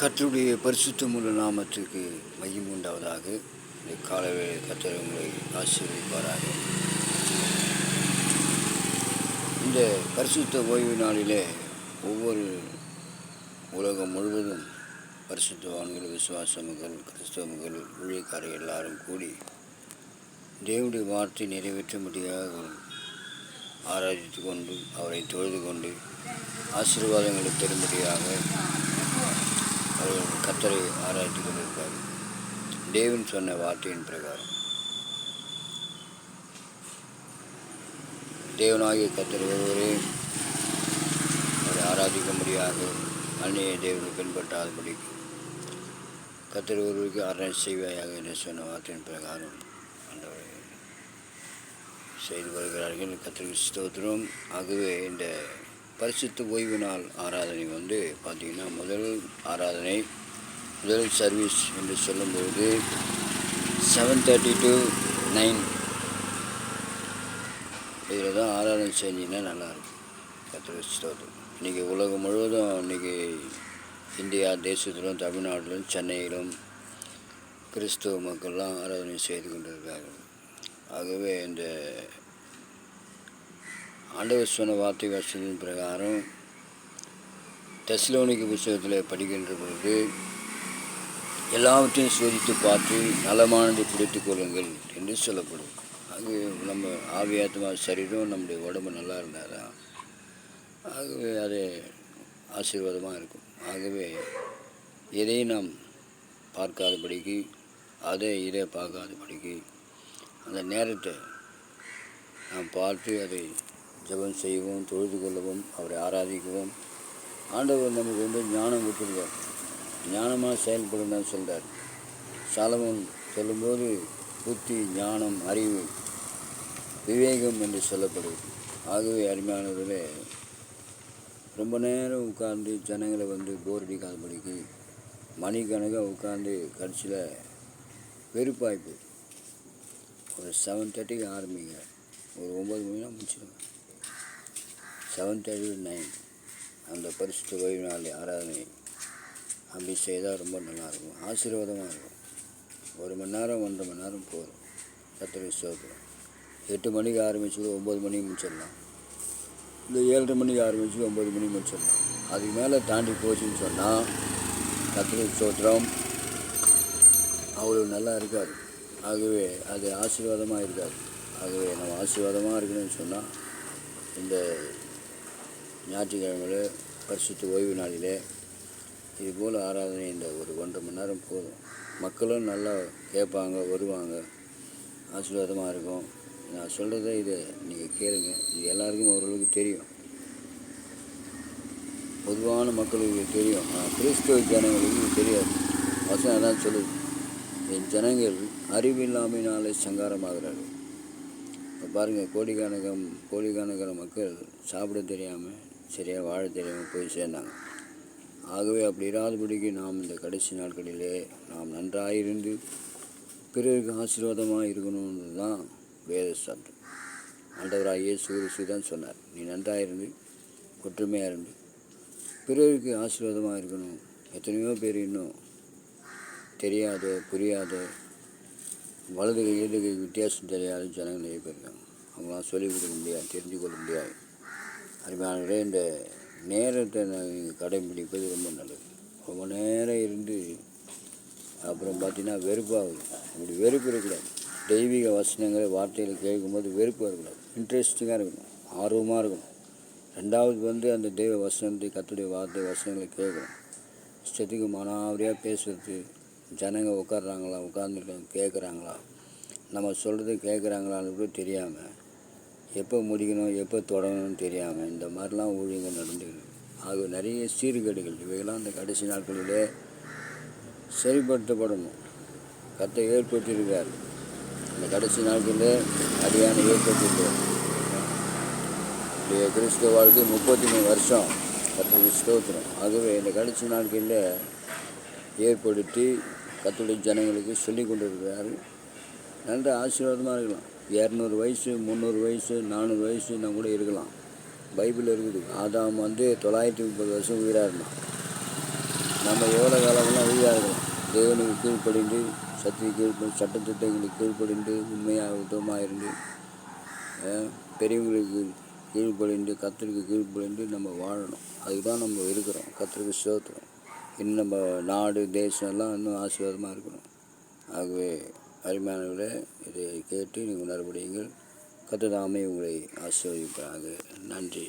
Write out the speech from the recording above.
கர்த்தருடைய பரிசுத்தமுள்ள நாமத்திற்கு மகிமை உண்டாவதாக. இந்த காலவேளை கர்த்தர் உங்களை ஆசீர்வதிப்பாராக. இந்த பரிசுத்த ஓய்வு நாளிலே ஒவ்வொரு உலகம் முழுவதும் பரிசுத்தவான்கள், விசுவாசங்கள், கிறிஸ்தவங்கள், ஊழியக்காரர் எல்லாரும் கூடி தேவனுடைய வார்த்தை நிறைவேற்றும்படியாக ஆராதித்து கொண்டு அவரை தொழுது கொண்டு ஆசீர்வாதங்களை பெறும்படியாக அவர்கள் கர்த்தரை ஆராய்ச்சி கொண்டிருப்பார். தேவன் சொன்ன வார்த்தையின் பிரகாரம் தேவனாகிய கர்த்தர் ஒருவரே அவரை ஆராதிக்கும்படியாக அந்நிய தேவனை பின்பற்றாதபடி கர்த்தர் ஒருவருக்கு ஆராய்ச்சி செய்வாயாக என்று சொன்ன வார்த்தையின் பிரகாரம் ஆண்டவரை செய்து வருகிறார்கள். கர்த்தருக்கு ஸ்தோத்திரம். ஆகவே இந்த பரிசுத்த ஓய்வு நாள் ஆராதனை பார்த்திங்கன்னா முதல் ஆராதனை, முதல் சர்வீஸ் என்று சொல்லும்போது 7:30 to 9 இதில் தான் ஆராதனை செஞ்சிங்கன்னா நல்லாயிருக்கும். கர்த்தருக்கு ஸ்தோத்திரம். இன்றைக்கி உலகம் முழுவதும் இன்றைக்கி இந்தியா தேசத்திலும் தமிழ்நாட்டிலும் சென்னையிலும் கிறிஸ்தவ மக்கள்லாம் ஆராதனை செய்து கொண்டிருக்கார்கள். ஆகவே இந்த ஆண்டவர் சொன்ன வார்த்தை வசனத்தின் பிரகாரம் தெசலோனிக்க புத்தகத்தில் படிக்கின்ற பொழுது எல்லாவற்றையும் சோதித்து பார்த்து நலமானதை பிடித்து கொள்ளுங்கள் என்று சொல்லப்படும். ஆகவே நம்ம ஆவியாத்மா சரீரம் நம்முடைய உடம்பு நல்லா இருந்தால் தான் ஆகவே அது ஆசீர்வாதமாக இருக்கும். ஆகவே எதையும் நாம் பார்க்காதபடிக்கு இதை பார்க்காதபடிக்கு அந்த நேரத்தை நாம் பார்த்து அதை ஜெபம் செய்வோம், தொழுது கொள்ளவும், அவரை ஆராதிக்கவும். ஆண்டவர் நமக்கு ஞானம் கொடுத்துருக்கார். ஞானமாக செயல்படும் தான் சொல்கிறார். சாலமோன் சொல்லும்போது புத்தி, ஞானம், அறிவு, விவேகம் என்று சொல்லப்படுது. ஆகவே அருமையானவர்களே, ரொம்ப நேரம் உட்கார்ந்து ஜனங்களை போர் அடிக்காதபடிக்கு மணிக்கணக்காக உட்கார்ந்து கடைசியில் வெறுப்பாய்ப்பு. ஒரு 7:30 ஆரம்பிங்க, ஒரு 9 மணினா முடிச்சிடுங்க. 7:30 to 9 அந்த பரிசுத்த ஓய்வு நாள் ஆராதனை அப்படி செய்தால் ரொம்ப நல்லாயிருக்கும், ஆசீர்வாதமாக இருக்கும். 1 மணி நேரம் 1.5 மணி நேரம் போதும். கர்த்தருக்கு ஸ்தோத்திரம். 8 மணிக்கு ஆரம்பிச்சு 9 மணிக்கு முடிச்சிடலாம். இந்த 7:30 மணிக்கு ஆரம்பிச்சு 9 மணிக்கு முடிச்சிடலாம். அதுக்கு மேலே தாண்டி போச்சுன்னு சொன்னால் கர்த்தருக்கு ஸ்தோத்திரம் அவ்வளோ நல்லா இருக்காது. ஆகவே அது ஆசீர்வாதமாக இருக்காது. ஆகவே நம்ம ஆசீர்வாதமாக இருக்கணும்னு சொன்னால் இந்த ஞாயிற்றுக்கிழமையில் பரிசுத்த ஓய்வு நாளில் இதுபோல் ஆராதனை இந்த ஒரு 1.5 மணி நேரம் போதும். மக்களும் நல்லா கேட்பாங்க, வருவாங்க, ஆசீர்வாதமாக இருக்கும். நான் சொல்கிறத இதை நீங்கள் கேளுங்க. இது எல்லாருக்கும் ஓரளவுக்கு தெரியும், பொதுவான மக்களுக்கு தெரியும். கிறிஸ்தவ ஜனங்களுக்கு தெரியாது. வசனம் அதான் சொல்லுது, என் ஜனங்கள் அறிவில்லாமையினாலே சங்காரமாகிறார்கள். இப்போ பாருங்கள், கோடிக்கணக்கான மக்கள் சாப்பிட தெரியாமல், சரியாக வாழ தெரியாமல் போய் சேர்ந்தாங்க. ஆகவே அப்படி இராதபடிக்கு நாம் இந்த கடைசி நாட்களிலே நாம் நன்றாயிருந்து பிறருக்கு ஆசீர்வாதமாக இருக்கணுன்றது தான் வேத சட்டம். ஆண்டவராக இயேசு கிறிஸ்து தான் சொன்னார், நீ நன்றாயிருந்து ஒற்றுமையாக இருந்து பிறருக்கு ஆசீர்வாதமாக இருக்கணும். எத்தனையோ பேர் இன்னும் தெரியாத, புரியாத, வலது கை இடது கை வித்தியாசம் தெரியாத ஜனங்கள் நிறைய பேர் இருக்காங்க. அவங்களாம் சொல்லிக் கொடுக்க முடியாது, தெரிஞ்சு கொள்ள முடியாது. அருமையானவர்களே, இந்த நேரத்தை நீங்கள் கடைபிடிப்பது ரொம்ப நல்லது. ரொம்ப நேரம் இருந்து அப்புறம் பார்த்திங்கன்னா வெறுப்பாகுது. அப்படி வெறுப்பு இருக்கக்கூடாது. தெய்வீக வசனங்களை வார்த்தையில் கேட்கும்போது வெறுப்பு வரக்கூடாது. இன்ட்ரெஸ்டிங்காக இருக்கணும், ஆர்வமாக இருக்கணும். ரெண்டாவது அந்த தெய்வ வசனத்தை, கர்த்தருடைய வார்த்தை வசனங்களை கேட்கணும். இஷ்டத்துக்கு மனாவரியாக பேசுறது, ஜனங்க உட்காந்துட்டு கேட்குறாங்களா, நம்ம சொல்கிறது கேட்குறாங்களான்னு கூட தெரியாமல், எப்போ முடிக்கணும் எப்போ தொடங்கணும்னு தெரியாமல் இந்த மாதிரிலாம் ஊழியங்கள் நடந்துக்கிது. ஆக நிறைய சீர்கேடுகள் இவைகளாம் இந்த கடைசி நாட்களிலே சரிப்படுத்தப்படணும். கர்த்தர் ஏற்படுத்தியிருக்கார். இந்த கடைசி நாட்களில் அடியான ஏற்படுத்தியிருக்கார். கிறிஸ்தவ வாழ்க்கை 33 வருஷம் கர்த்தருக்கு ஸ்தோத்திரம். ஆகவே இந்த கடைசி நாட்களில் ஏற்படுத்தி கர்த்தருடைய ஜனங்களுக்கு சொல்லி கொண்டு இருக்கிறார். நல்ல ஆசீர்வாதமாக இருக்கலாம். 200 வயசு 300 வயசு 400 வயசுனா கூட இருக்கலாம். பைபிள் இருக்குது. ஆதாம் 930 வருஷம் உயிராக இருந்தான். நம்ம எவ்வளோ காலமெல்லாம் உறுதியாக இருக்கலாம். தேவனுக்கு கீழ்ப்படிந்து சட்டத்திட்டங்களுக்கு கீழ்ப்படிந்து உண்மையாக உத்தமமாக இருந்து பெரியவங்களுக்கு கீழ்ப்படிந்து கர்த்தருக்கு கீழ்ப்படிந்து நம்ம வாழணும். அதுதான் நம்ம இருக்கிறோம். கர்த்தருக்கு ஸ்தோத்திரம். இன்னும் நம்ம நாடு தேசம் எல்லாம் இன்னும் ஆசீர்வாதமாக இருக்கணும். ஆகவே அருமையானவர்களே, இதை கேட்டு நீங்கள் உணரப்படுங்கள். கர்த்தர் தாமே உங்களை ஆசீர்வதிப்பாராக. நன்றி.